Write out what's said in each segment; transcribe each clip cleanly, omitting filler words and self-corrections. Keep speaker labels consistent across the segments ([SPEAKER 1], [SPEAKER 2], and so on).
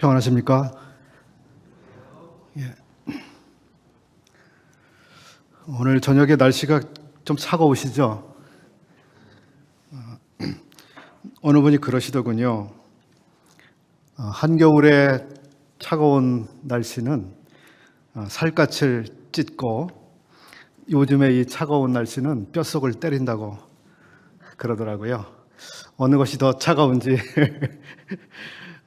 [SPEAKER 1] 평안하십니까? 예. 오늘 저녁에 날씨가 좀 차가우시죠? 어느 분이 그러시더군요. 한겨울에 차가운 날씨는 살갗을 찢고 요즘에 이 차가운 날씨는 뼛속을 때린다고 그러더라고요. 어느 것이 더 차가운지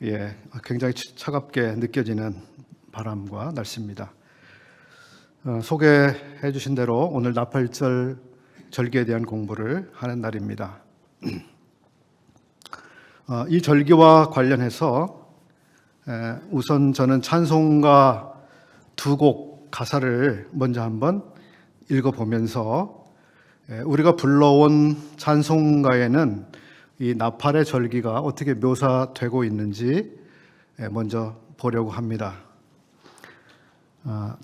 [SPEAKER 1] 예, 굉장히 차갑게 느껴지는 바람과 날씨입니다. 소개해 주신 대로 오늘 나팔절 절기에 대한 공부를 하는 날입니다. 이 절기와 관련해서 우선 저는 찬송가 두 곡 가사를 먼저 한번 읽어보면서 우리가 불러온 찬송가에는 이 나팔의 절기가 어떻게 묘사되고 있는지 먼저 보려고 합니다.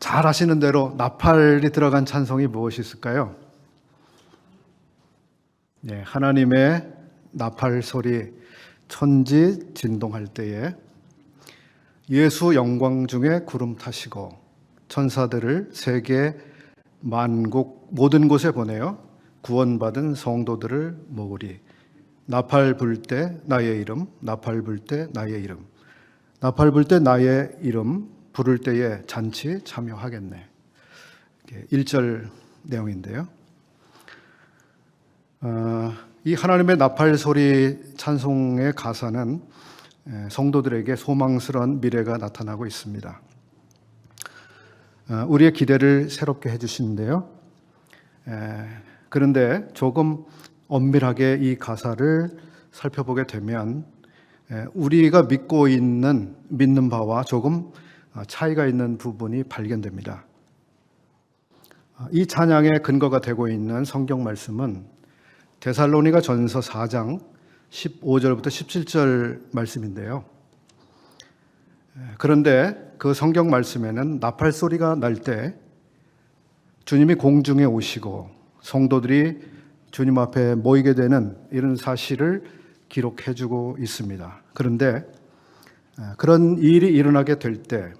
[SPEAKER 1] 잘 아시는 대로 나팔이 들어간 찬송이 무엇이 있을까요? 네, 하나님의 나팔 소리, 천지 진동할 때에 예수 영광 중에 구름 타시고 천사들을 세계 만국 모든 곳에 보내어 구원받은 성도들을 모으리. 나팔 불 때 나의 이름, 나팔 불 때 나의 이름, 나팔 불 때 나의 이름 부를 때에 잔치 참여하겠네. 1절 내용인데요. 이 하나님의 나팔 소리 찬송의 가사는 성도들에게 소망스러운 미래가 나타나고 있습니다. 우리의 기대를 새롭게 해주시는데요. 그런데 조금 엄밀하게 이 가사를 살펴보게 되면 우리가 믿는 바와 조금 차이가 있는 부분이 발견됩니다. 이 찬양의 근거가 되고 있는 성경 말씀은 데살로니가 전서 4장 15절부터 17절 말씀인데요. 그런데 그 성경 말씀에는 나팔 소리가 날 때 주님이 공중에 오시고 성도들이 주님 앞에 모이게 되는 이런 사실을 기록해 주고 있습니다. 그런데 그런 일이 일어나게 될 때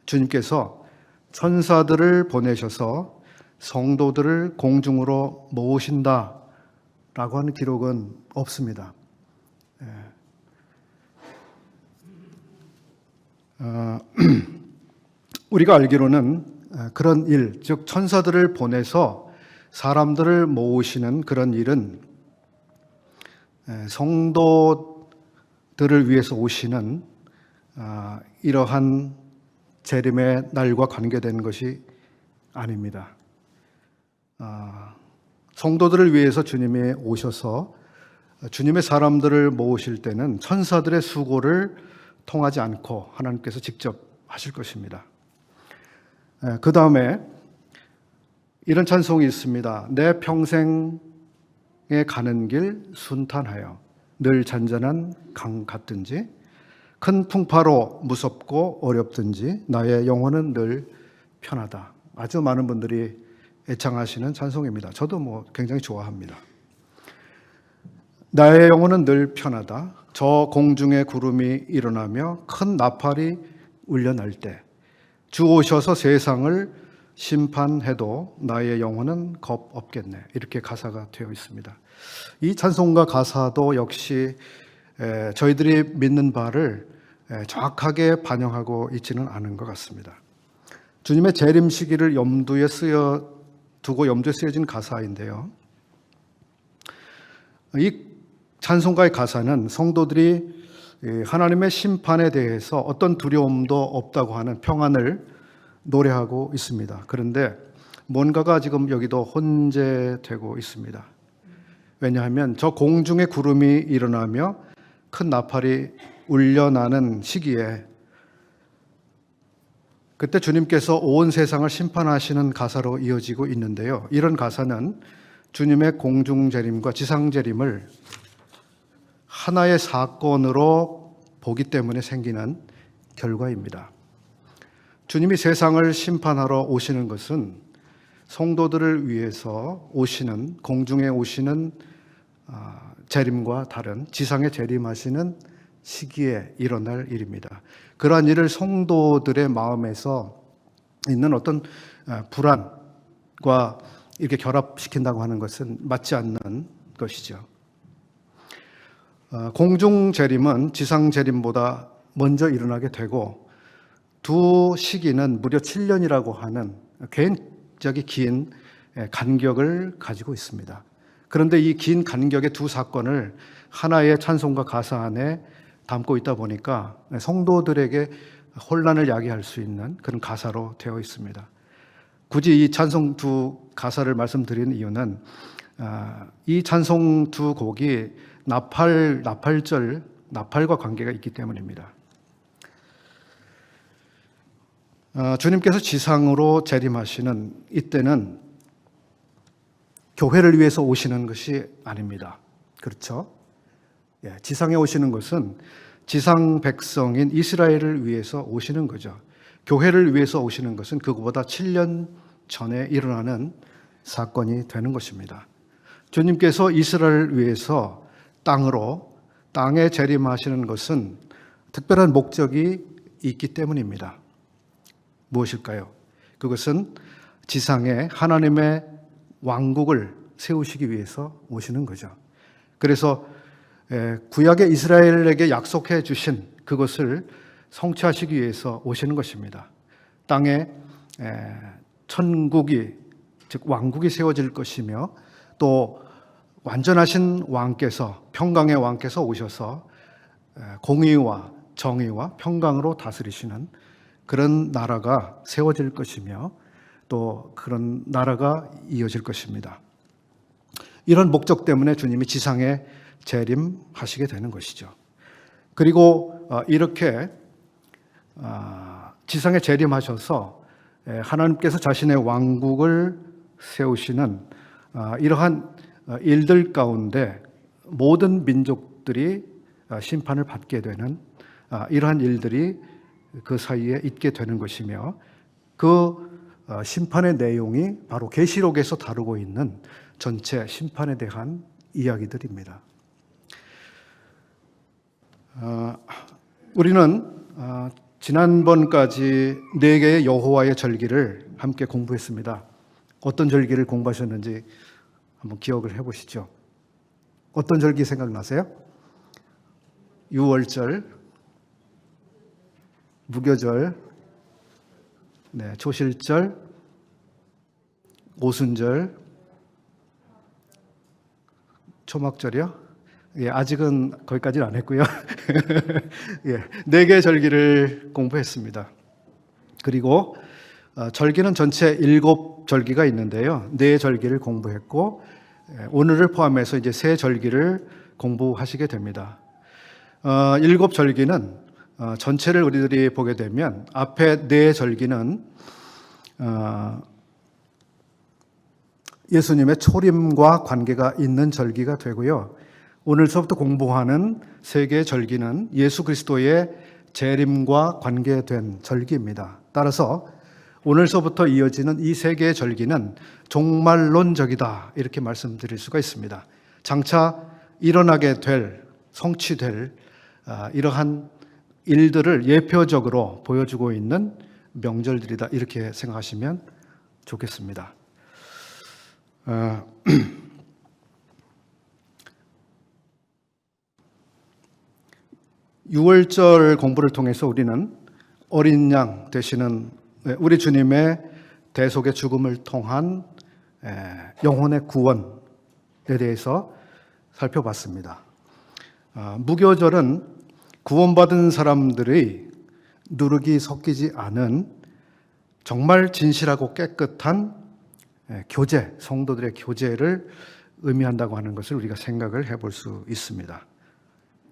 [SPEAKER 1] 주님께서 천사들을 보내셔서 성도들을 공중으로 모으신다라고 하는 기록은 없습니다. 우리가 알기로는 그런 일, 즉 천사들을 보내서 사람들을 모으시는 그런 일은 성도들을 위해서 오시는 이러한 재림의 날과 관계된 것이 아닙니다. 성도들을 위해서 주님이 오셔서 주님의 사람들을 모으실 때는 천사들의 수고를 통하지 않고 하나님께서 직접 하실 것입니다. 그 다음에 이런 찬송이 있습니다. 내 평생에 가는 길 순탄하여 늘 잔잔한 강 같든지 큰 풍파로 무섭고 어렵든지 나의 영혼은 늘 편하다. 아주 많은 분들이 애창하시는 찬송입니다. 저도 굉장히 좋아합니다. 나의 영혼은 늘 편하다. 저 공중에 구름이 일어나며 큰 나팔이 울려날 때 주 오셔서 세상을 심판해도 나의 영혼은 겁 없겠네. 이렇게 가사가 되어 있습니다. 이 찬송가 가사도 역시 저희들이 믿는 바를 정확하게 반영하고 있지는 않은 것 같습니다. 주님의 재림 시기를 염두에 쓰여진 가사인데요. 이 찬송가의 가사는 성도들이 하나님의 심판에 대해서 어떤 두려움도 없다고 하는 평안을 노래하고 있습니다. 그런데 뭔가가 지금 여기도 혼재되고 있습니다. 왜냐하면 저 공중에 구름이 일어나며 큰 나팔이 울려나는 시기에 그때 주님께서 온 세상을 심판하시는 가사로 이어지고 있는데요. 이런 가사는 주님의 공중 재림과 지상 재림을 하나의 사건으로 보기 때문에 생기는 결과입니다. 주님이 세상을 심판하러 오시는 것은 성도들을 위해서 오시는 공중에 오시는 재림과 다른 지상에 재림하시는 시기에 일어날 일입니다. 그러한 일을 성도들의 마음에서 있는 어떤 불안과 이렇게 결합시킨다고 하는 것은 맞지 않는 것이죠. 공중 재림은 지상 재림보다 먼저 일어나게 되고 두 시기는 무려 7년이라고 하는 굉장히 긴 간격을 가지고 있습니다. 그런데 이 긴 간격의 두 사건을 하나의 찬송가 가사 안에 담고 있다 보니까 성도들에게 혼란을 야기할 수 있는 그런 가사로 되어 있습니다. 굳이 이 찬송 두 가사를 말씀드린 이유는 이 찬송 두 곡이 나팔과 관계가 있기 때문입니다. 주님께서 지상으로 재림하시는 이때는 교회를 위해서 오시는 것이 아닙니다. 그렇죠? 지상에 오시는 것은 지상 백성인 이스라엘을 위해서 오시는 거죠. 교회를 위해서 오시는 것은 그것보다 7년 전에 일어나는 사건이 되는 것입니다. 주님께서 이스라엘을 위해서 땅에 재림하시는 것은 특별한 목적이 있기 때문입니다. 무엇일까요? 그것은 지상에 하나님의 왕국을 세우시기 위해서 오시는 거죠. 그래서 구약의 이스라엘에게 약속해 주신 그것을 성취하시기 위해서 오시는 것입니다. 땅에 천국이, 즉 왕국이 세워질 것이며 또 완전하신 왕께서, 평강의 왕께서 오셔서 공의와 정의와 평강으로 다스리시는 그런 나라가 세워질 것이며 또 그런 나라가 이어질 것입니다. 이런 목적 때문에 주님이 지상에 재림하시게 되는 것이죠. 그리고 이렇게 지상에 재림하셔서 하나님께서 자신의 왕국을 세우시는 이러한 일들 가운데 모든 민족들이 심판을 받게 되는 이러한 일들이 그 사이에 있게 되는 것이며 그 심판의 내용이 바로 계시록에서 다루고 있는 전체 심판에 대한 이야기들입니다. 우리는 지난번까지 4개의 여호와의 절기를 함께 공부했습니다. 어떤 절기를 공부하셨는지 한번 기억을 해보시죠. 어떤 절기 생각나세요? 유월절, 무교절, 초실절, 오순절, 초막절이요? 아직은 거기까지는 안 했고요. 4개의 절기를 공부했습니다. 그리고 절기는 전체 7절기가 있는데요. 4절기를 공부했고 오늘을 포함해서 이제 3절기를 공부하시게 됩니다. 7절기는 전체를 우리들이 보게 되면 앞에 4절기는 예수님의 초림과 관계가 있는 절기가 되고요. 오늘서부터 공부하는 3개의 절기는 예수 그리스도의 재림과 관계된 절기입니다. 따라서 오늘서부터 이어지는 이 3개의 절기는 종말론적이다 이렇게 말씀드릴 수가 있습니다. 장차 일어나게 될, 성취될 이러한 일들을 예표적으로 보여주고 있는 명절들이다 이렇게 생각하시면 좋겠습니다. 6월절 공부를 통해서 우리는 어린 양 되시는 우리 주님의 대속의 죽음을 통한 영혼의 구원에 대해서 살펴봤습니다. 무교절은 구원받은 사람들의 누룩이 섞이지 않은 정말 진실하고 깨끗한 교제, 성도들의 교제를 의미한다고 하는 것을 우리가 생각을 해볼 수 있습니다.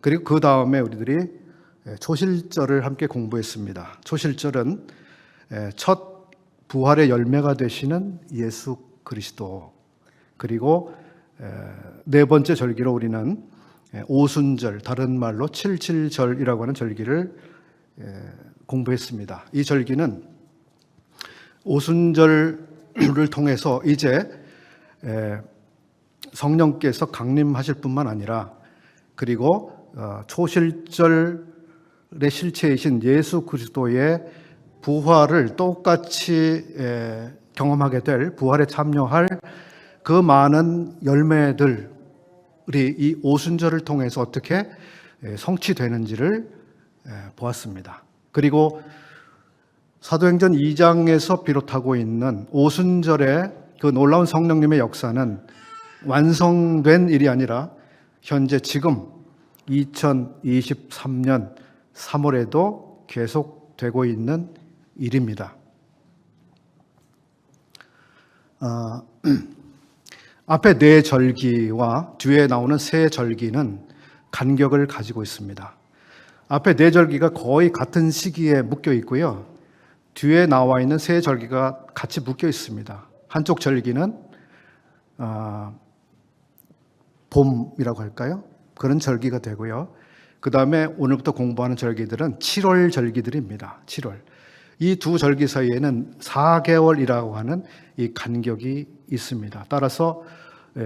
[SPEAKER 1] 그리고 그 다음에 우리들이 초실절을 함께 공부했습니다. 초실절은 첫 부활의 열매가 되시는 예수 그리스도, 그리고 4번째 절기로 우리는 오순절, 다른 말로 칠칠절이라고 하는 절기를 공부했습니다. 이 절기는 오순절을 통해서 이제 성령께서 강림하실 뿐만 아니라 그리고 초실절의 실체이신 예수 그리스도의 부활을 똑같이 경험하게 될, 부활에 참여할 그 많은 열매들이 이 오순절을 통해서 어떻게 성취되는지를 보았습니다. 그리고 사도행전 2장에서 비롯하고 있는 오순절의 그 놀라운 성령님의 역사는 완성된 일이 아니라 현재 지금 2023년 3월에도 계속되고 있는 일입니다. 앞에 네 절기와 뒤에 나오는 세 절기는 간격을 가지고 있습니다. 앞에 네 절기가 거의 같은 시기에 묶여 있고요. 뒤에 나와 있는 세 절기가 같이 묶여 있습니다. 한쪽 절기는 봄이라고 할까요? 그런 절기가 되고요. 그 다음에 오늘부터 공부하는 절기들은 7월 절기들입니다. 7월. 이 두 절기 사이에는 4개월이라고 하는 이 간격이 있습니다. 따라서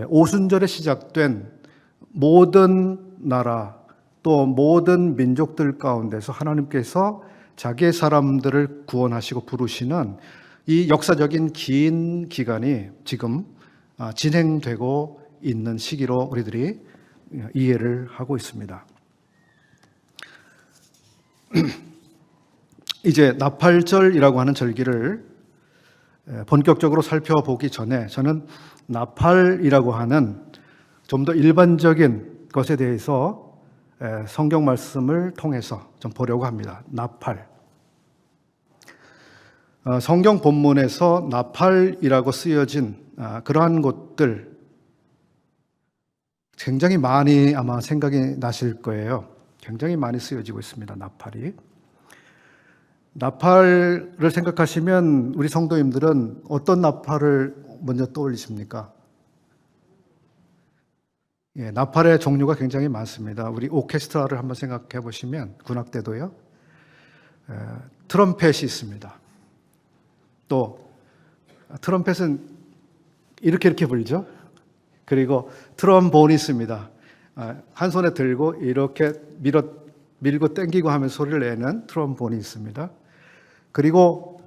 [SPEAKER 1] 오순절에 시작된 모든 나라 또 모든 민족들 가운데서 하나님께서 자기의 사람들을 구원하시고 부르시는 이 역사적인 긴 기간이 지금 진행되고 있는 시기로 우리들이 이해를 하고 있습니다. 이제 나팔절이라고 하는 절기를 본격적으로 살펴보기 전에 저는 나팔이라고 하는 좀 더 일반적인 것에 대해서 성경 말씀을 통해서 좀 보려고 합니다. 나팔. 성경 본문에서 나팔이라고 쓰여진 그러한 곳들 굉장히 많이 아마 생각이 나실 거예요. 굉장히 많이 쓰여지고 있습니다. 나팔이. 나팔을 생각하시면 우리 성도님들은 어떤 나팔을 먼저 떠올리십니까? 예, 나팔의 종류가 굉장히 많습니다. 우리 오케스트라를 한번 생각해 보시면 군악대도요. 트럼펫이 있습니다. 또 트럼펫은 이렇게 불죠. 그리고 트럼본이 있습니다. 한 손에 들고 이렇게 밀고 당기고 하면 소리를 내는 트럼본이 있습니다. 그리고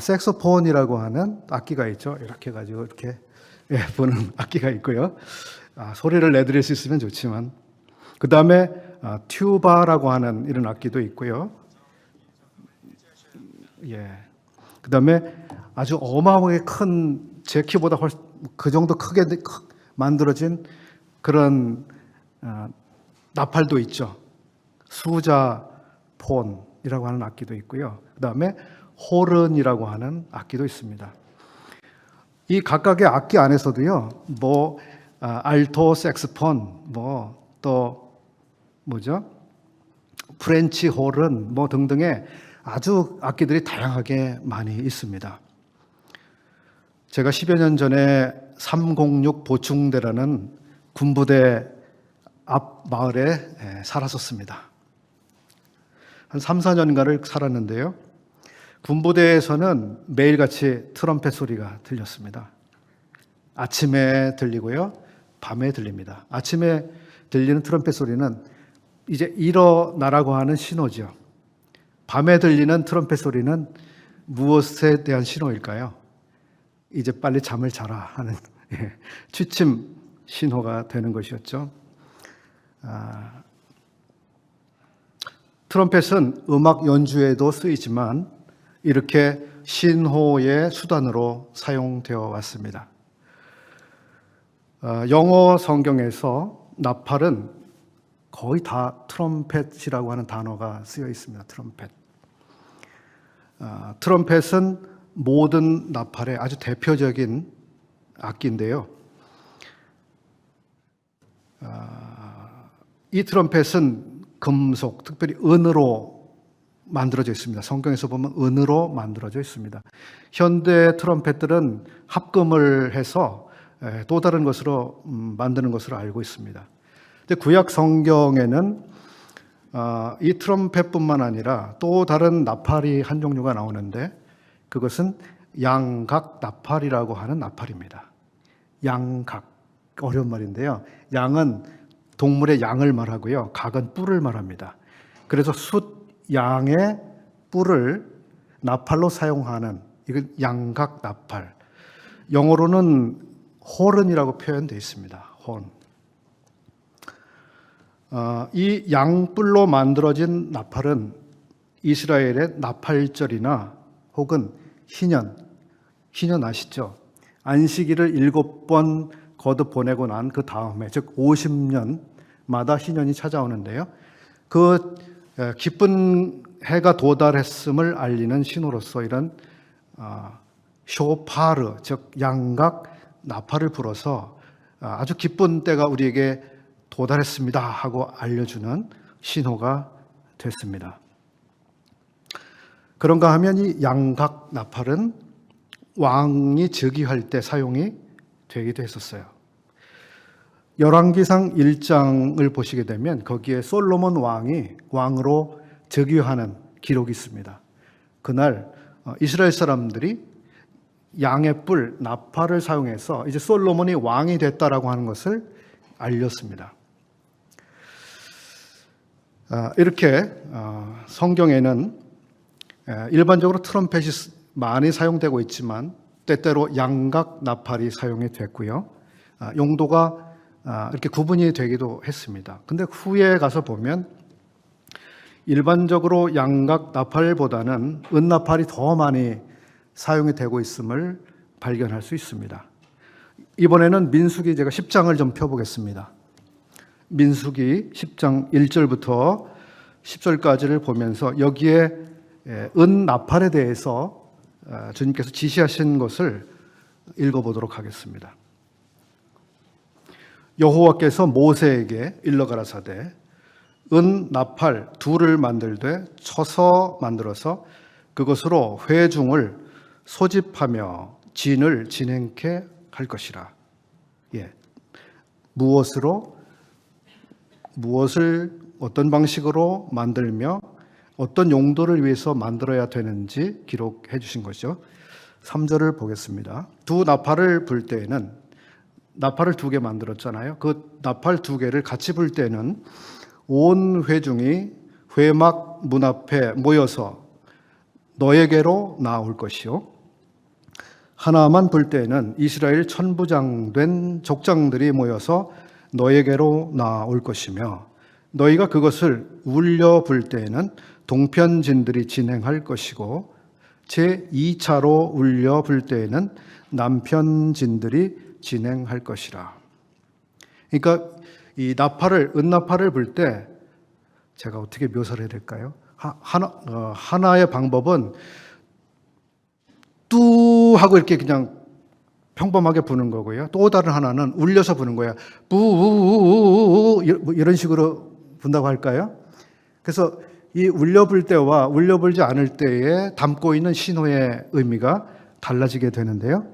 [SPEAKER 1] 색소폰이라고 하는 악기가 있죠. 이렇게 가지고 이렇게 부는 악기가 있고요. 소리를 내드릴 수 있으면 좋지만 그 다음에 튜바라고 하는 이런 악기도 있고요. 예. 그 다음에 아주 어마어마하게 큰 제 키보다 훨씬 그 정도 크게 만들어진 그런 나팔도 있죠. 수자폰이라고 하는 악기도 있고요. 그 다음에 호른이라고 하는 악기도 있습니다. 이 각각의 악기 안에서도요, 알토 색스폰, 또 뭐죠? 프렌치 호른, 등등의 아주 악기들이 다양하게 많이 있습니다. 제가 10여 년 전에 306 보충대라는 군부대 앞 마을에 살았었습니다. 한 3, 4년간을 살았는데요. 군부대에서는 매일같이 트럼펫 소리가 들렸습니다. 아침에 들리고요. 밤에 들립니다. 아침에 들리는 트럼펫 소리는 이제 일어나라고 하는 신호죠. 밤에 들리는 트럼펫 소리는 무엇에 대한 신호일까요? 이제 빨리 잠을 자라 하는 취침 신호가 되는 것이었죠. 트럼펫은 음악 연주에도 쓰이지만 이렇게 신호의 수단으로 사용되어 왔습니다. 영어 성경에서 나팔은 거의 다 트럼펫이라고 하는 단어가 쓰여 있습니다. 트럼펫. 트럼펫은 모든 나팔의 아주 대표적인 악기인데요. 이 트럼펫은 금속, 특별히 은으로 만들어져 있습니다. 성경에서 보면 은으로 만들어져 있습니다. 현대 트럼펫들은 합금을 해서 또 다른 것으로 만드는 것으로 알고 있습니다. 근데 구약 성경에는 이 트럼펫뿐만 아니라 또 다른 나팔이 한 종류가 나오는데 그것은 양각 나팔이라고 하는 나팔입니다. 양각, 어려운 말인데요. 양은 동물의 양을 말하고요. 각은 뿔을 말합니다. 그래서 숫 양의 뿔을 나팔로 사용하는 이건 양각 나팔. 영어로는 호른이라고 표현되어 있습니다. 혼. 이 양뿔로 만들어진 나팔은 이스라엘의 나팔절이나 혹은 희년 아시죠? 안식일을 7번 거듭 보내고 난 그 다음에 즉 50년마다 희년이 찾아오는데요. 그 기쁜 해가 도달했음을 알리는 신호로서 이런 쇼파르 즉 양각 나팔을 불어서 아주 기쁜 때가 우리에게 도달했습니다 하고 알려주는 신호가 됐습니다. 그런가 하면 이 양각 나팔은 왕이 즉위할 때 사용이 되기도 했었어요. 열왕기상 1장을 보시게 되면 거기에 솔로몬 왕이 왕으로 즉위하는 기록이 있습니다. 그날 이스라엘 사람들이 양의 뿔, 나팔을 사용해서 이제 솔로몬이 왕이 됐다라고 하는 것을 알렸습니다. 이렇게 성경에는 일반적으로 트럼펫이 많이 사용되고 있지만 때때로 양각 나팔이 사용이 됐고요. 용도가 이렇게 구분이 되기도 했습니다. 근데 후에 가서 보면 일반적으로 양각 나팔보다는 은나팔이 더 많이 사용이 되고 있음을 발견할 수 있습니다. 이번에는 민수기 제가 10장을 좀 펴보겠습니다. 민수기 10장 1절부터 10절까지를 보면서 여기에 은나팔에 대해서 주님께서 지시하신 것을 읽어보도록 하겠습니다. 여호와께서 모세에게 일러 가라사대 은나팔 둘을 만들되 쳐서 만들어서 그것으로 회중을 소집하며 진을 진행케 할 것이라. 무엇을 어떤 방식으로 만들며 어떤 용도를 위해서 만들어야 되는지 기록해 주신 것이죠. 3절을 보겠습니다. 두 나팔을 불 때에는 나팔을 2개 만들었잖아요. 그 나팔 2개를 같이 불 때는 온 회중이 회막 문 앞에 모여서 너에게로 나올 것이요. 하나만 불 때에는 이스라엘 천부장된 족장들이 모여서 너에게로 나올 것이며 너희가 그것을 울려 불 때에는 동편진들이 진행할 것이고 제2차로 울려 불 때에는 남편진들이 진행할 것이라. 그러니까 이 은나팔을 불 때 제가 어떻게 묘사를 해야 될까요? 하나의 방법은 뚜 하고 이렇게 그냥 평범하게 부는 거고요. 또 다른 하나는 울려서 부는 거예요. 부우우우우 이런 식으로 분다고 할까요? 그래서 이 울려 불 때와 울려 불지 않을 때에 담고 있는 신호의 의미가 달라지게 되는데요.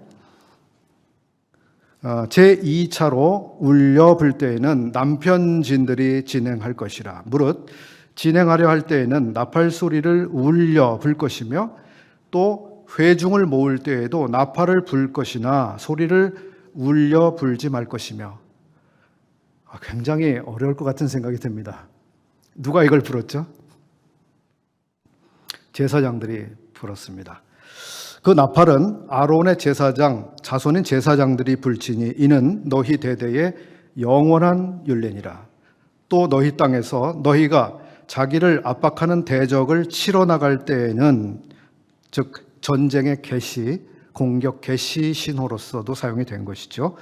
[SPEAKER 1] 제2차로 울려 불 때에는 남편진들이 진행할 것이라. 무릇 진행하려 할 때에는 나팔 소리를 울려 불 것이며 또 회중을 모을 때에도 나팔을 불 것이나 소리를 울려 불지 말 것이며. 굉장히 어려울 것 같은 생각이 듭니다. 누가 이걸 불었죠? 제사장들이 불었습니다. 그 나팔은 아론의 제사장, 자손인 제사장들이 불지니 이는 너희 대대의 영원한 율례니라. 또 너희 땅에서 너희가 자기를 압박하는 대적을 치러 나갈 때에는 즉 전쟁의 개시, 공격 개시 신호로서도 사용이 된 것이죠.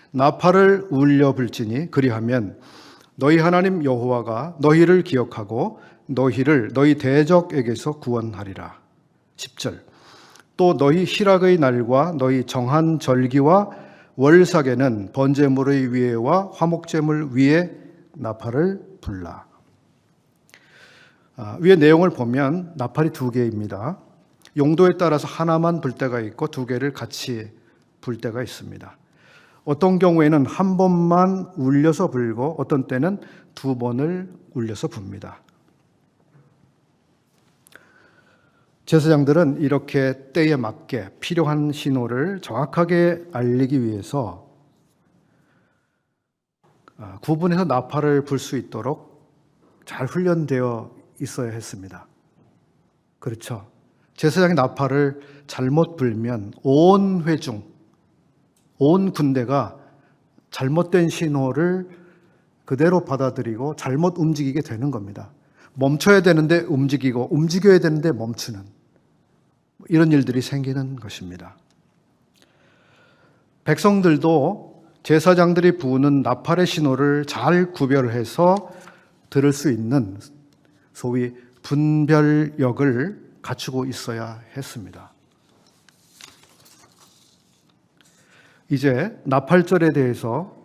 [SPEAKER 1] 나팔을 울려 불지니 그리하면 너희 하나님 여호와가 너희를 기억하고 너희를 너희 대적에게서 구원하리라. 10절. 또 너희 희락의 날과 너희 정한 절기와 월삭에는 번제물의 위에와 화목제물 위에 나팔을 불라. 위의 내용을 보면 나팔이 2개입니다. 용도에 따라서 하나만 불 때가 있고 2개를 같이 불 때가 있습니다. 어떤 경우에는 한 번만 울려서 불고 어떤 때는 2번을 울려서 붑니다. 제사장들은 이렇게 때에 맞게 필요한 신호를 정확하게 알리기 위해서 구분해서 나팔을 불 수 있도록 잘 훈련되어 있어야 했습니다. 그렇죠. 제사장이 나팔을 잘못 불면 온 회중, 온 군대가 잘못된 신호를 그대로 받아들이고 잘못 움직이게 되는 겁니다. 멈춰야 되는데 움직이고 움직여야 되는데 멈추는 이런 일들이 생기는 것입니다. 백성들도 제사장들이 부는 나팔의 신호를 잘 구별해서 들을 수 있는 소위 분별력을 갖추고 있어야 했습니다. 이제 나팔절에 대해서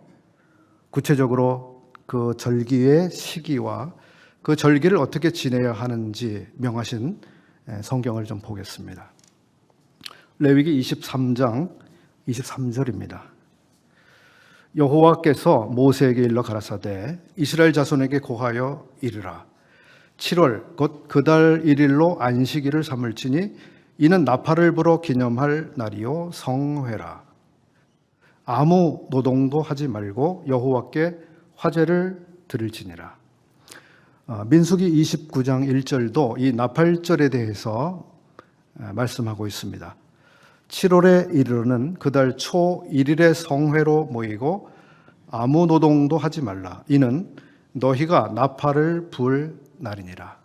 [SPEAKER 1] 구체적으로 그 절기의 시기와 그 절기를 어떻게 지내야 하는지 명하신 성경을 좀 보겠습니다. 레위기 23장 23절입니다. 여호와께서 모세에게 일러 가라사대 이스라엘 자손에게 고하여 이르라. 7월 곧 그달 1일로 안식일을 삼을지니 이는 나팔을 불어 기념할 날이요 성회라. 아무 노동도 하지 말고 여호와께 화제를 드릴지니라. 민수기 29장 1절도 이 나팔절에 대해서 말씀하고 있습니다. 7월에 이르는 그달 초 1일의 성회로 모이고 아무 노동도 하지 말라. 이는 너희가 나팔을 불 날이니라.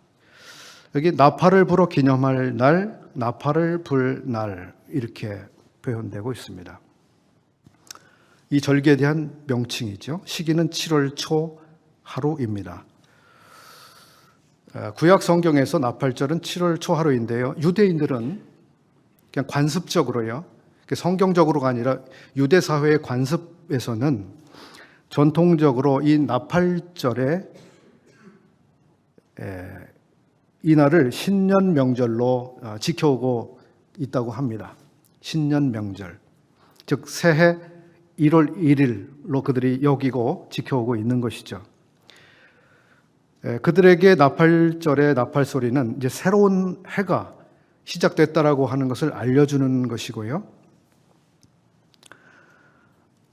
[SPEAKER 1] 여기 나팔을 불어 기념할 날, 나팔을 불 날 이렇게 표현되고 있습니다. 이 절기에 대한 명칭이죠. 시기는 7월 초 하루입니다. 구약 성경에서 나팔절은 7월 초 하루인데요. 유대인들은 그냥 관습적으로요. 성경적으로가 아니라 유대 사회의 관습에서는 전통적으로 이 나팔절에 이 날을 신년 명절로 지켜오고 있다고 합니다. 신년 명절. 즉 새해 1월 1일로 그들이 여기고 지켜오고 있는 것이죠. 그들에게 나팔절의 나팔 소리는 이제 새로운 해가 시작됐다라고 하는 것을 알려주는 것이고요.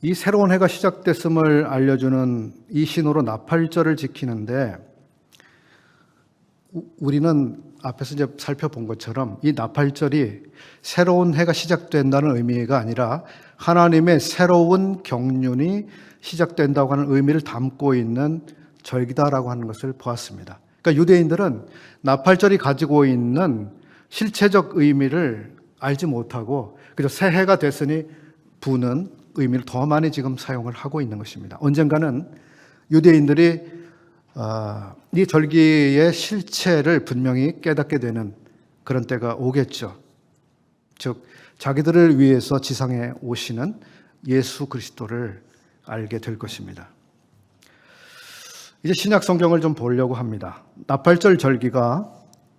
[SPEAKER 1] 이 새로운 해가 시작됐음을 알려주는 이 신호로 나팔절을 지키는데 우리는 앞에서 이제 살펴본 것처럼 이 나팔절이 새로운 해가 시작된다는 의미가 아니라 하나님의 새로운 경륜이 시작된다고 하는 의미를 담고 있는 절기다라고 하는 것을 보았습니다. 그러니까 유대인들은 나팔절이 가지고 있는 실체적 의미를 알지 못하고 그저 새해가 됐으니 부는 의미를 더 많이 지금 사용을 하고 있는 것입니다. 언젠가는 유대인들이 이 절기의 실체를 분명히 깨닫게 되는 그런 때가 오겠죠. 즉 자기들을 위해서 지상에 오시는 예수 그리스도를 알게 될 것입니다. 이제 신약 성경을 좀 보려고 합니다. 나팔절 절기가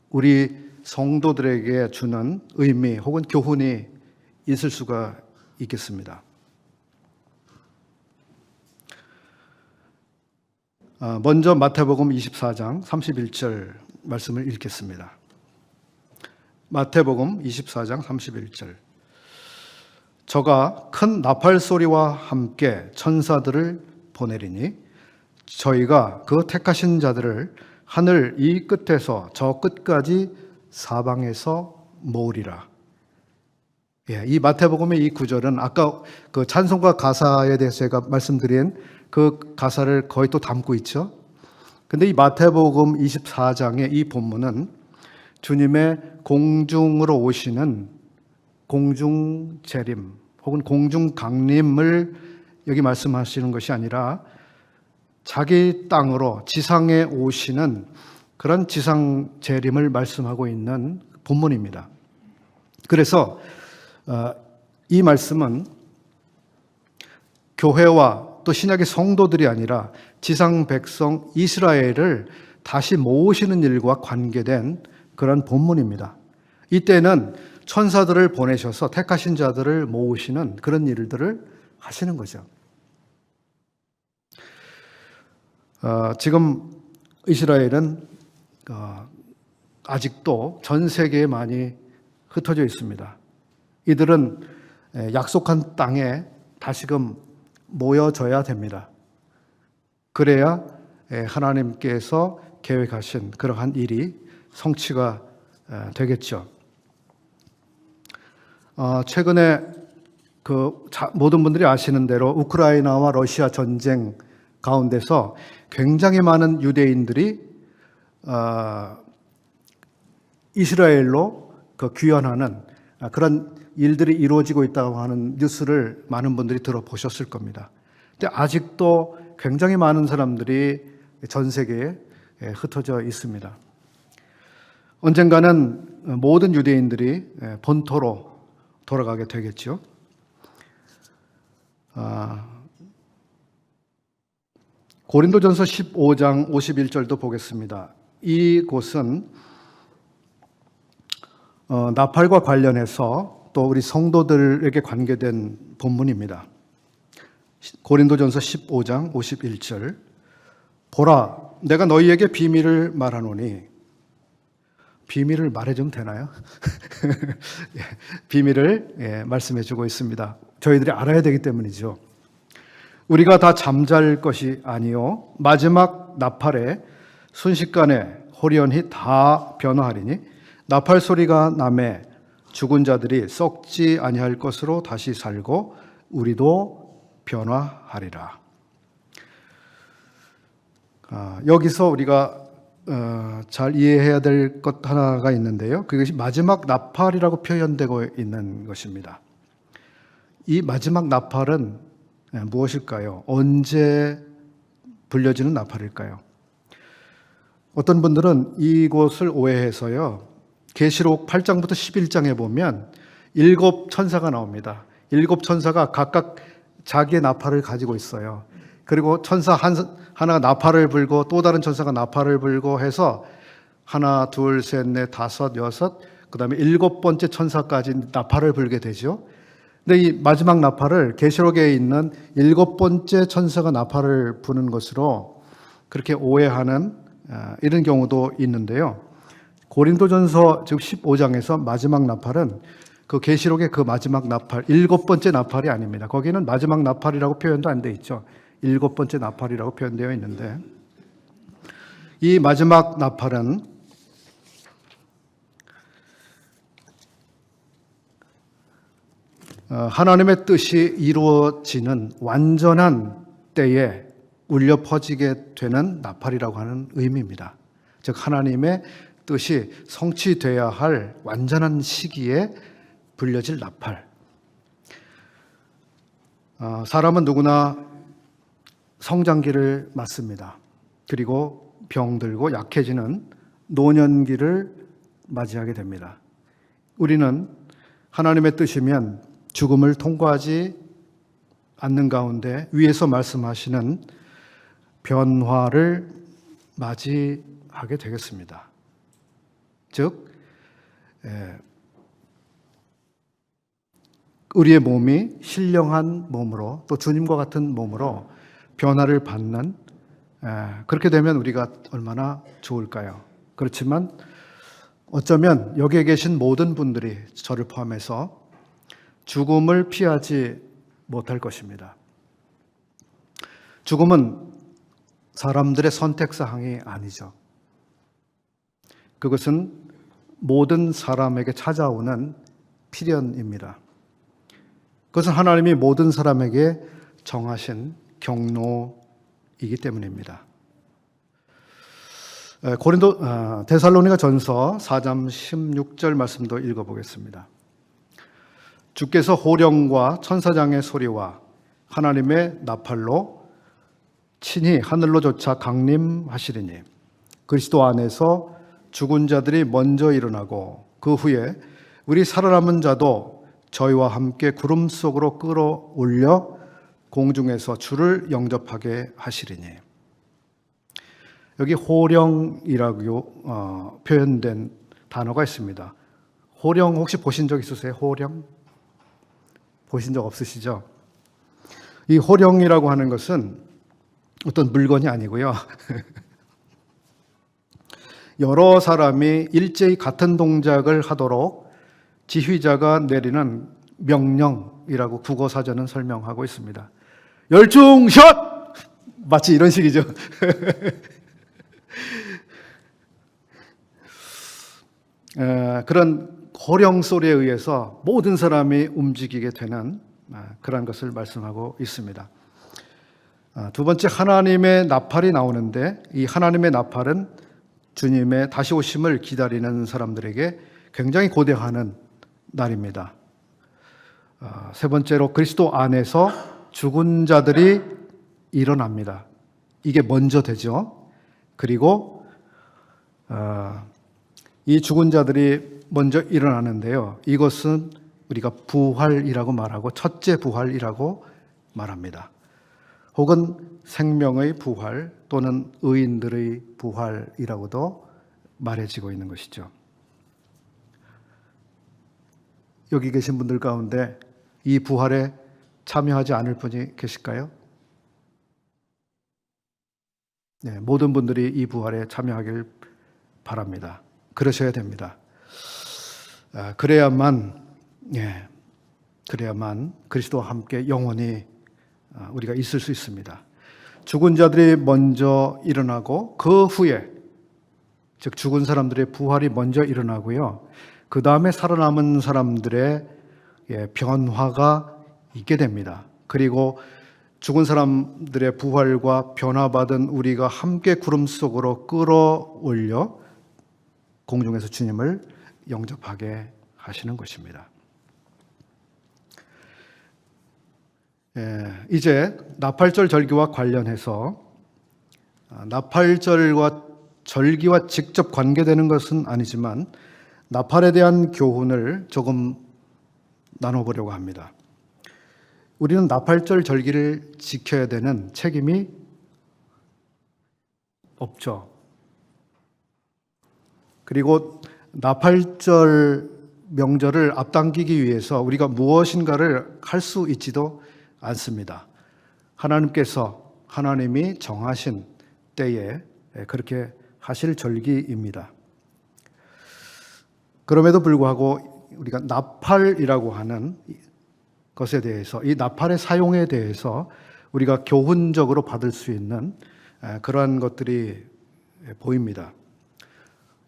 [SPEAKER 1] 우리 성도들에게 주는 의미 혹은 교훈이 있을 수가 있겠습니다. 먼저 마태복음 24장 31절 말씀을 읽겠습니다. 마태복음 24장 31절. 저가 큰 나팔 소리와 함께 천사들을 보내리니 저희가 그 택하신 자들을 하늘 이 끝에서 저 끝까지 사방에서 모으리라. 이 마태복음의 이 구절은 아까 그 찬송가 가사에 대해서 제가 말씀드린 그 가사를 거의 또 담고 있죠. 근데 이 마태복음 24장의 이 본문은 주님의 공중으로 오시는 공중 재림 혹은 공중 강림을 여기 말씀하시는 것이 아니라 자기 땅으로 지상에 오시는 그런 지상 재림을 말씀하고 있는 본문입니다. 그래서 이 말씀은 교회와 또 신약의 성도들이 아니라 지상 백성 이스라엘을 다시 모으시는 일과 관계된 그런 본문입니다. 이때는 천사들을 보내셔서 택하신 자들을 모으시는 그런 일들을 하시는 거죠. 지금 이스라엘은 아직도 전 세계에 많이 흩어져 있습니다. 이들은 약속한 땅에 다시금 모여져야 됩니다. 그래야 하나님께서 계획하신 그러한 일이 성취가 되겠죠. 최근에 모든 분들이 아시는 대로 우크라이나와 러시아 전쟁 가운데서 굉장히 많은 유대인들이 이스라엘로 귀환하는 그런 일들이 이루어지고 있다고 하는 뉴스를 많은 분들이 들어보셨을 겁니다. 근데 아직도 굉장히 많은 사람들이 전 세계에 흩어져 있습니다. 언젠가는 모든 유대인들이 본토로 돌아가게 되겠죠. 고린도전서 15장 51절도 보겠습니다. 이 곳은 나팔과 관련해서 또 우리 성도들에게 관계된 본문입니다. 고린도전서 15장 51절. 보라, 내가 너희에게 비밀을 말하노니. 비밀을 말해주면 되나요? 비밀을 말씀해 주고 있습니다. 저희들이 알아야 되기 때문이죠. 우리가 다 잠잘 것이 아니요 마지막 나팔에 순식간에 호련히 다 변화하리니 나팔 소리가 나매 죽은 자들이 썩지 아니할 것으로 다시 살고 우리도 변화하리라. 여기서 우리가 잘 이해해야 될 것 하나가 있는데요. 그것이 마지막 나팔이라고 표현되고 있는 것입니다. 이 마지막 나팔은 무엇일까요? 언제 불려지는 나팔일까요? 어떤 분들은 이곳을 오해해서요. 계시록 8장부터 11장에 보면 7 천사가 나옵니다. 7 천사가 각각 자기의 나팔을 가지고 있어요. 그리고 천사 하나가 나팔을 불고 또 다른 천사가 나팔을 불고 해서 하나, 둘, 셋, 넷, 다섯, 여섯, 그 다음에 7번째 천사까지 나팔을 불게 되죠. 근데 이 마지막 나팔을 계시록에 있는 7번째 천사가 나팔을 부는 것으로 그렇게 오해하는 이런 경우도 있는데요. 고린도전서 즉 15장에서 마지막 나팔은 그 계시록의 그 마지막 나팔, 7번째 나팔이 아닙니다. 거기는 마지막 나팔이라고 표현도 안 돼 있죠. 7번째 나팔이라고 표현되어 있는데 이 마지막 나팔은 하나님의 뜻이 이루어지는 완전한 때에 울려 퍼지게 되는 나팔이라고 하는 의미입니다. 즉 하나님의 뜻이 성취돼야 할 완전한 시기에 불려질 나팔. 사람은 누구나 성장기를 맞습니다. 그리고 병들고 약해지는 노년기를 맞이하게 됩니다. 우리는 하나님의 뜻이면 죽음을 통과하지 않는 가운데 위에서 말씀하시는 변화를 맞이하게 되겠습니다. 즉 우리의 몸이 신령한 몸으로 또 주님과 같은 몸으로 변화를 받는 그렇게 되면 우리가 얼마나 좋을까요? 그렇지만 어쩌면 여기에 계신 모든 분들이 저를 포함해서 죽음을 피하지 못할 것입니다. 죽음은 사람들의 선택사항이 아니죠. 그것은 모든 사람에게 찾아오는 필연입니다. 그것은 하나님이 모든 사람에게 정하신 경로이기 때문입니다. 데살로니가 전서 4장 16절 말씀도 읽어보겠습니다. 주께서 호령과 천사장의 소리와 하나님의 나팔로 친히 하늘로조차 강림하시리니 그리스도 안에서 죽은 자들이 먼저 일어나고 그 후에 우리 살아남은 자도 저희와 함께 구름 속으로 끌어올려 공중에서 주를 영접하게 하시리니. 여기 호령이라고 표현된 단어가 있습니다. 호령 혹시 보신 적 있으세요? 호령? 보신 적 없으시죠? 이 호령이라고 하는 것은 어떤 물건이 아니고요. 여러 사람이 일제히 같은 동작을 하도록 지휘자가 내리는 명령이라고 국어사전은 설명하고 있습니다. 열중샷! 마치 이런 식이죠. 그런 호령 소리에 의해서 모든 사람이 움직이게 되는 그런 것을 말씀하고 있습니다. 두 번째, 하나님의 나팔이 나오는데 이 하나님의 나팔은 주님의 다시 오심을 기다리는 사람들에게 굉장히 고대하는 날입니다. 세 번째로, 그리스도 안에서 죽은 자들이 일어납니다. 이게 먼저 되죠. 그리고 이 죽은 자들이 먼저 일어나는데요. 이것은 우리가 부활이라고 말하고 첫째 부활이라고 말합니다. 혹은 생명의 부활 또는 의인들의 부활이라고도 말해지고 있는 것이죠. 여기 계신 분들 가운데 이 부활에 참여하지 않을 분이 계실까요? 네, 모든 분들이 이 부활에 참여하길 바랍니다. 그러셔야 됩니다. 그래야만 그리스도와 함께 영원히 우리가 있을 수 있습니다. 죽은 자들이 먼저 일어나고 그 후에, 즉 죽은 사람들의 부활이 먼저 일어나고요. 그 다음에 살아남은 사람들의 변화가 있게 됩니다. 그리고 죽은 사람들의 부활과 변화받은 우리가 함께 구름 속으로 끌어올려 공중에서 주님을 영접하게 하시는 것입니다. 이제 나팔절 절기와 관련해서 나팔절과 절기와 직접 관계되는 것은 아니지만 나팔에 대한 교훈을 조금 나눠보려고 합니다. 우리는 나팔절 절기를 지켜야 되는 책임이 없죠. 그리고 나팔절 명절을 앞당기기 위해서 우리가 무엇인가를 할 수 있지도 않습니다. 하나님이 정하신 때에 그렇게 하실 절기입니다. 그럼에도 불구하고 우리가 나팔이라고 하는 것에 대해서, 이 나팔의 사용에 대해서 우리가 교훈적으로 받을 수 있는 그러한 것들이 보입니다.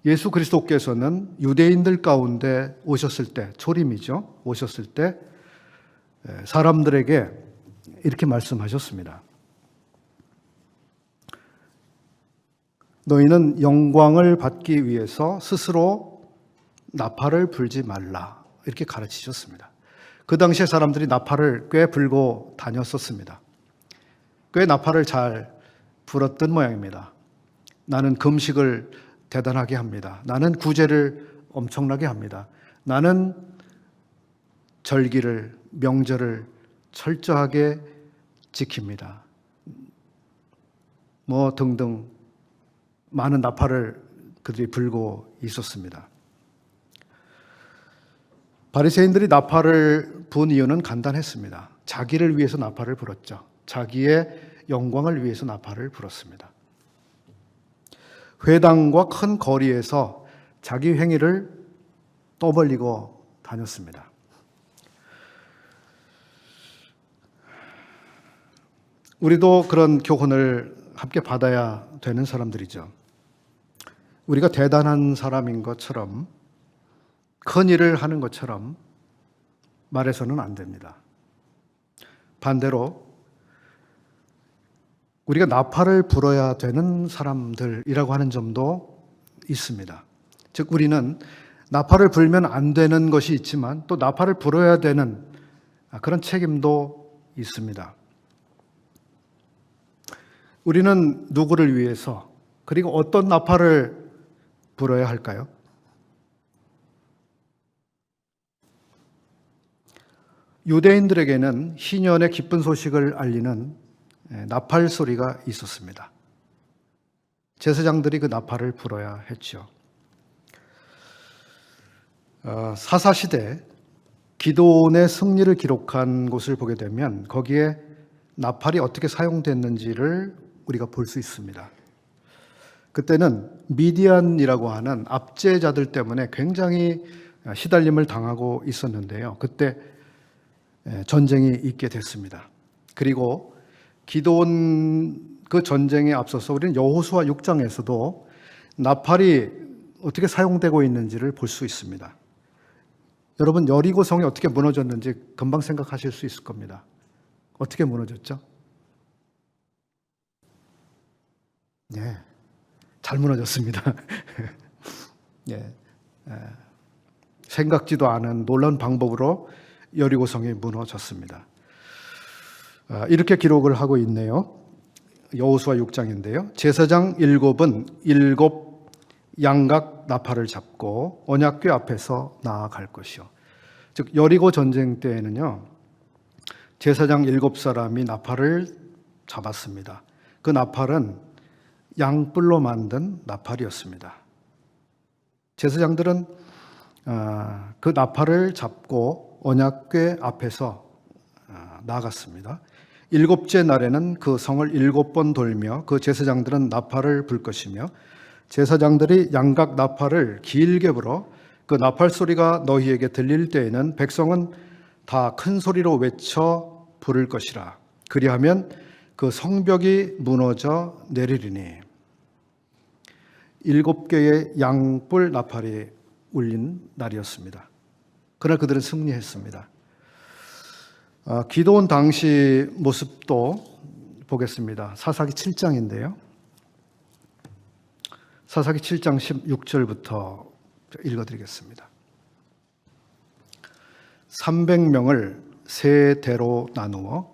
[SPEAKER 1] 예수 그리스도께서는 유대인들 가운데 오셨을 때, 초림이죠. 오셨을 때 사람들에게 이렇게 말씀하셨습니다. 너희는 영광을 받기 위해서 스스로 나팔을 불지 말라. 이렇게 가르치셨습니다. 그 당시에 사람들이 나팔을 꽤 불고 다녔었습니다. 꽤 나팔을 잘 불었던 모양입니다. 나는 금식을 대단하게 합니다. 나는 구제를 엄청나게 합니다. 나는 절기를, 명절을 철저하게 지킵니다. 뭐 등등 많은 나팔을 그들이 불고 있었습니다. 바리새인들이 나팔을 분 이유는 간단했습니다. 자기를 위해서 나팔을 불었죠. 자기의 영광을 위해서 나팔을 불었습니다. 회당과 큰 거리에서 자기 행위를 떠벌리고 다녔습니다. 우리도 그런 교훈을 함께 받아야 되는 사람들이죠. 우리가 대단한 사람인 것처럼, 큰 일을 하는 것처럼 말해서는 안 됩니다. 반대로 우리가 나팔을 불어야 되는 사람들이라고 하는 점도 있습니다. 즉 우리는 나팔을 불면 안 되는 것이 있지만 또 나팔을 불어야 되는 그런 책임도 있습니다. 우리는 누구를 위해서, 그리고 어떤 나팔을 불어야 할까요? 유대인들에게는 희년의 기쁜 소식을 알리는 나팔 소리가 있었습니다. 제사장들이 그 나팔을 불어야 했죠. 사사시대 기드온의 승리를 기록한 곳을 보게 되면 거기에 나팔이 어떻게 사용됐는지를 우리가 볼 수 있습니다. 그때는 미디안이라고 하는 압제자들 때문에 굉장히 시달림을 당하고 있었는데요. 그때 전쟁이 있게 됐습니다. 그리고 기드온 그 전쟁에 앞서서 우리는 여호수아 6장에서도 나팔이 어떻게 사용되고 있는지를 볼 수 있습니다. 여러분, 여리고성이 어떻게 무너졌는지 금방 생각하실 수 있을 겁니다. 어떻게 무너졌죠? 네, 잘 무너졌습니다. 예, 생각지도 않은 놀라운 방법으로 여리고성이 무너졌습니다. 이렇게 기록을 하고 있네요. 여호수아 6장인데요. 제사장 7은 7 양각 나팔을 잡고 언약궤 앞에서 나아갈 것이요. 즉 여리고 전쟁 때에는요, 제사장 7사람이 나팔을 잡았습니다. 그 나팔은 양뿔로 만든 나팔이었습니다. 제사장들은 그 나팔을 잡고 언약궤 앞에서 나갔습니다. 7째 날에는 그 성을 7번 돌며 그 제사장들은 나팔을 불 것이며 제사장들이 양각 나팔을 길게 불어 그 나팔 소리가 너희에게 들릴 때에는 백성은 다 큰 소리로 외쳐 부를 것이라. 그리하면 그 성벽이 무너져 내리리니. 7개의 양뿔 나팔이 울린 날이었습니다. 그러나 그들은 승리했습니다. 기도원 당시 모습도 보겠습니다. 사사기 7장인데요. 사사기 7장 16절부터 읽어드리겠습니다. 300명을 세 대로 나누어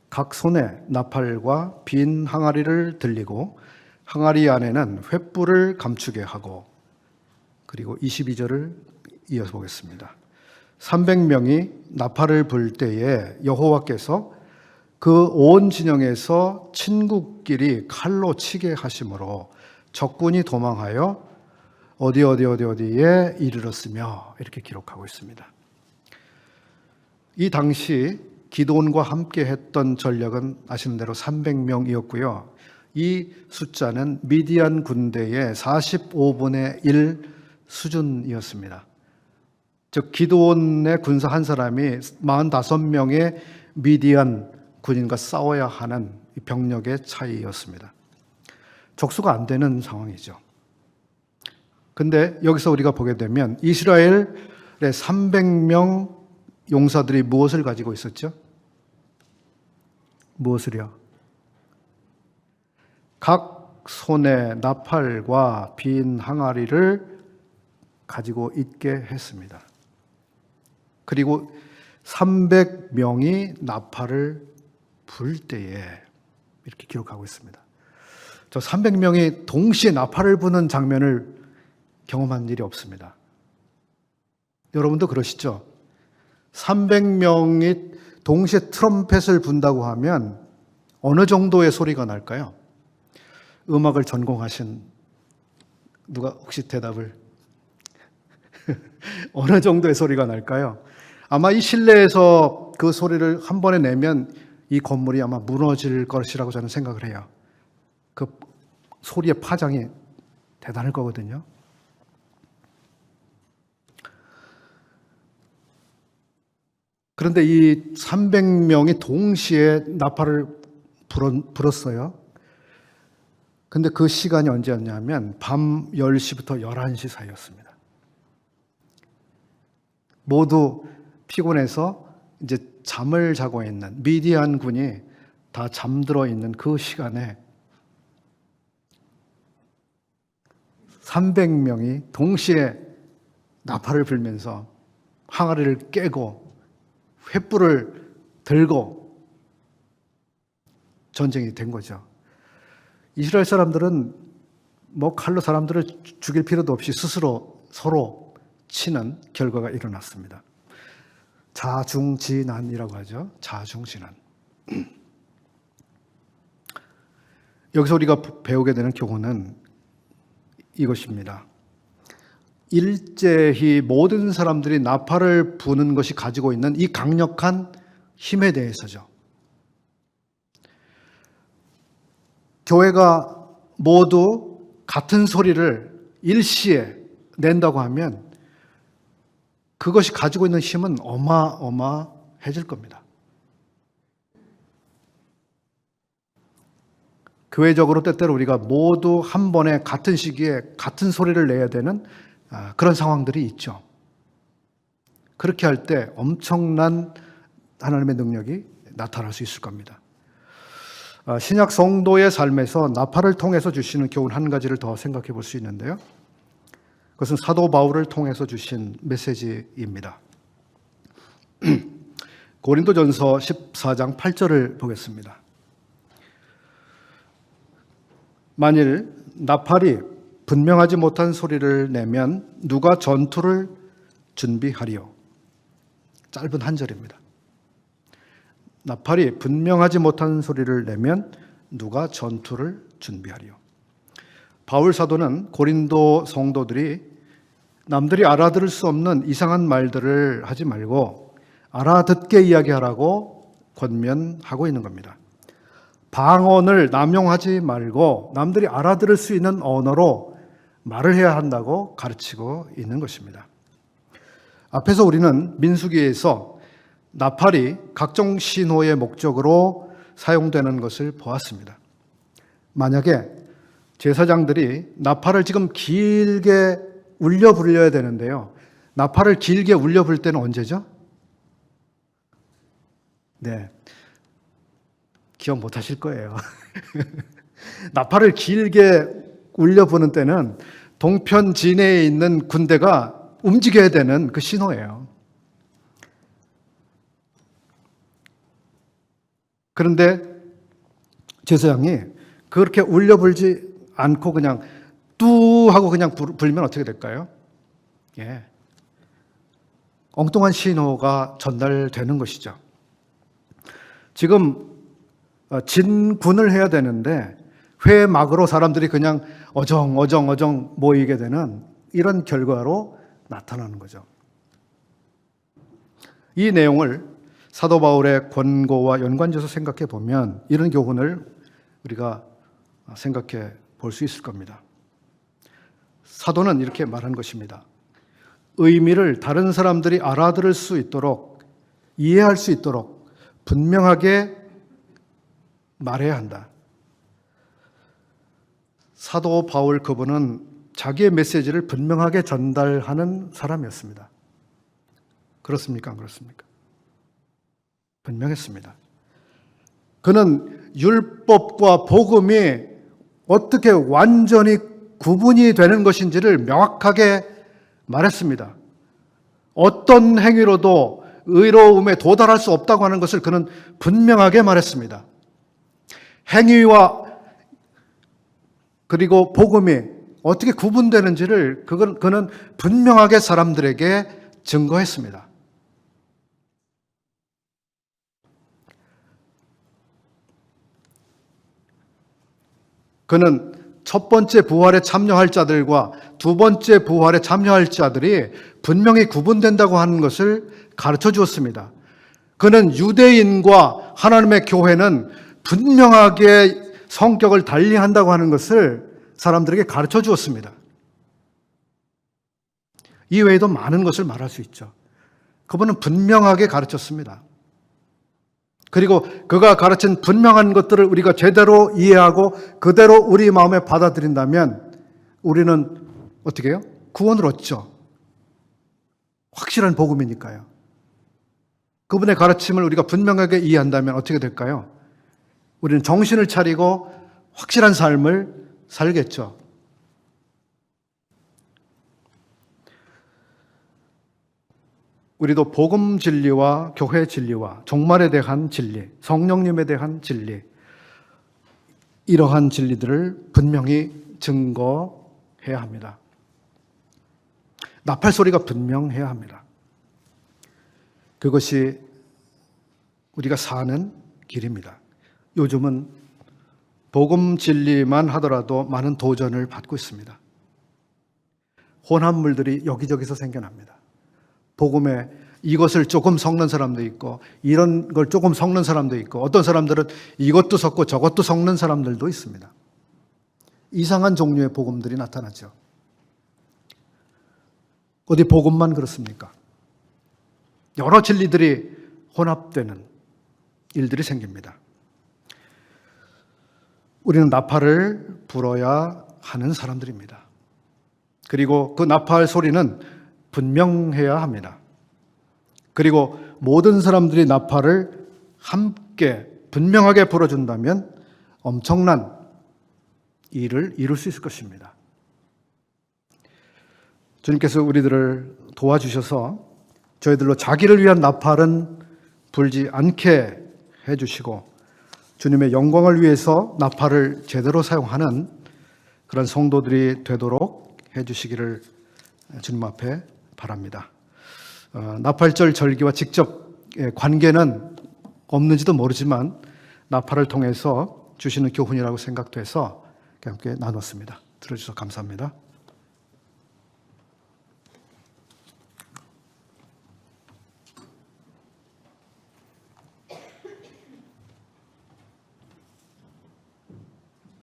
[SPEAKER 1] 각 손에 나팔과 빈 항아리를 들리고 항아리 안에는 횃불을 감추게 하고, 그리고 22절을 이어서 보겠습니다. 300명이 나팔을 불 때에 여호와께서 그 온 진영에서 친구끼리 칼로 치게 하심으로 적군이 도망하여 어디에 이르렀으며, 이렇게 기록하고 있습니다. 이 당시 기드온과 함께 했던 전력은 아시는 대로 300명이었고요. 이 숫자는 미디안 군대의 45분의 1 수준이었습니다. 즉 기드온의 군사 한 사람이 45명의 미디안 군인과 싸워야 하는 병력의 차이였습니다. 적수가 안 되는 상황이죠. 근데 여기서 우리가 보게 되면 이스라엘의 300명 용사들이 무엇을 가지고 있었죠? 무엇을요? 각 손에 나팔과 빈 항아리를 가지고 있게 했습니다. 그리고 300명이 나팔을 불 때에, 이렇게 기록하고 있습니다. 저 300명이 동시에 나팔을 부는 장면을 경험한 일이 없습니다. 여러분도 그러시죠? 300명이 동시에 트럼펫을 분다고 하면 어느 정도의 소리가 날까요? 음악을 전공하신 누가 혹시 대답을? 어느 정도의 소리가 날까요? 아마 이 실내에서 그 소리를 한 번에 내면 이 건물이 아마 무너질 것이라고 저는 생각을 해요. 그 소리의 파장이 대단할 거거든요. 그런데 이 300명이 동시에 나팔을 불었어요. 근데 그 시간이 언제였냐면 밤 10시부터 11시 사이였습니다. 모두 피곤해서 이제 잠을 자고 있는 미디안 군이 다 잠들어 있는 그 시간에 300명이 동시에 나팔을 불면서 항아리를 깨고 횃불을 들고 전쟁이 된 거죠. 이스라엘 사람들은 뭐 칼로 사람들을 죽일 필요도 없이 스스로 서로 치는 결과가 일어났습니다. 자중진안이라고 하죠. 자중진안. 여기서 우리가 배우게 되는 교훈은 이것입니다. 일제히 모든 사람들이 나팔을 부는 것이 가지고 있는 이 강력한 힘에 대해서죠. 교회가 모두 같은 소리를 일시에 낸다고 하면 그것이 가지고 있는 힘은 어마어마해질 겁니다. 교회적으로 때때로 우리가 모두 한 번에 같은 시기에 같은 소리를 내야 되는 그런 상황들이 있죠. 그렇게 할 때 엄청난 하나님의 능력이 나타날 수 있을 겁니다. 신약 성도의 삶에서 나팔을 통해서 주시는 교훈 한 가지를 더 생각해 볼 수 있는데요. 그것은 사도 바울을 통해서 주신 메시지입니다. 고린도전서 14장 8절을 보겠습니다. 만일 나팔이 분명하지 못한 소리를 내면 누가 전투를 준비하리요? 짧은 한 절입니다. 나팔이 분명하지 못한 소리를 내면 누가 전투를 준비하리요? 바울 사도는 고린도 성도들이 남들이 알아들을 수 없는 이상한 말들을 하지 말고 알아듣게 이야기하라고 권면하고 있는 겁니다. 방언을 남용하지 말고 남들이 알아들을 수 있는 언어로 말을 해야 한다고 가르치고 있는 것입니다. 앞에서 우리는 민수기에서 나팔이 각종 신호의 목적으로 사용되는 것을 보았습니다. 만약에 제사장들이 나팔을 지금 길게 울려 불려야 되는데요. 나팔을 길게 울려 불 때는 언제죠? 네. 기억 못 하실 거예요. 나팔을 길게 울려 부는 때는 동편 진해에 있는 군대가 움직여야 되는 그 신호예요. 그런데 제사장이 그렇게 울려 불지 않고 그냥 뚜 하고 그냥 불면 어떻게 될까요? 예. 엉뚱한 신호가 전달되는 것이죠. 지금 진군을 해야 되는데 회막으로 사람들이 그냥 어정 모이게 되는 이런 결과로 나타나는 거죠. 이 내용을 사도 바울의 권고와 연관져서 생각해 보면 이런 교훈을 우리가 생각해 볼 수 있을 겁니다. 사도는 이렇게 말한 것입니다. 의미를 다른 사람들이 알아들을 수 있도록, 이해할 수 있도록 분명하게 말해야 한다. 사도 바울 그분은 자기의 메시지를 분명하게 전달하는 사람이었습니다. 그렇습니까? 안 그렇습니까? 분명했습니다. 그는 율법과 복음이 어떻게 완전히 구분이 되는 것인지를 명확하게 말했습니다. 어떤 행위로도 의로움에 도달할 수 없다고 하는 것을 그는 분명하게 말했습니다. 행위와 그리고 복음이 어떻게 구분되는지를 그는 분명하게 사람들에게 증거했습니다. 그는 첫 번째 부활에 참여할 자들과 두 번째 부활에 참여할 자들이 분명히 구분된다고 하는 것을 가르쳐 주었습니다. 그는 유대인과 하나님의 교회는 분명하게 성격을 달리한다고 하는 것을 사람들에게 가르쳐 주었습니다. 이 외에도 많은 것을 말할 수 있죠. 그분은 분명하게 가르쳤습니다. 그리고 그가 가르친 분명한 것들을 우리가 제대로 이해하고 그대로 우리 마음에 받아들인다면 우리는 어떻게 해요? 구원을 얻죠. 확실한 복음이니까요. 그분의 가르침을 우리가 분명하게 이해한다면 어떻게 될까요? 우리는 정신을 차리고 확실한 삶을 살겠죠. 우리도 복음 진리와 교회 진리와 종말에 대한 진리, 성령님에 대한 진리, 이러한 진리들을 분명히 증거해야 합니다. 나팔 소리가 분명해야 합니다. 그것이 우리가 사는 길입니다. 요즘은 복음 진리만 하더라도 많은 도전을 받고 있습니다. 혼합물들이 여기저기서 생겨납니다. 복음에 이것을 조금 섞는 사람도 있고 이런 걸 조금 섞는 사람도 있고 어떤 사람들은 이것도 섞고 저것도 섞는 사람들도 있습니다. 이상한 종류의 복음들이 나타나죠. 어디 복음만 그렇습니까? 여러 진리들이 혼합되는 일들이 생깁니다. 우리는 나팔을 불어야 하는 사람들입니다. 그리고 그 나팔 소리는 분명해야 합니다. 그리고 모든 사람들이 나팔을 함께 분명하게 불어준다면 엄청난 일을 이룰 수 있을 것입니다. 주님께서 우리들을 도와주셔서 저희들로 자기를 위한 나팔은 불지 않게 해주시고 주님의 영광을 위해서 나팔을 제대로 사용하는 그런 성도들이 되도록 해주시기를 주님 앞에 바랍니다. 나팔절 절기와 직접 관계는 없는지도 모르지만 나팔을 통해서 주시는 교훈이라고 생각돼서 함께 나눴습니다. 들어주셔서 감사합니다.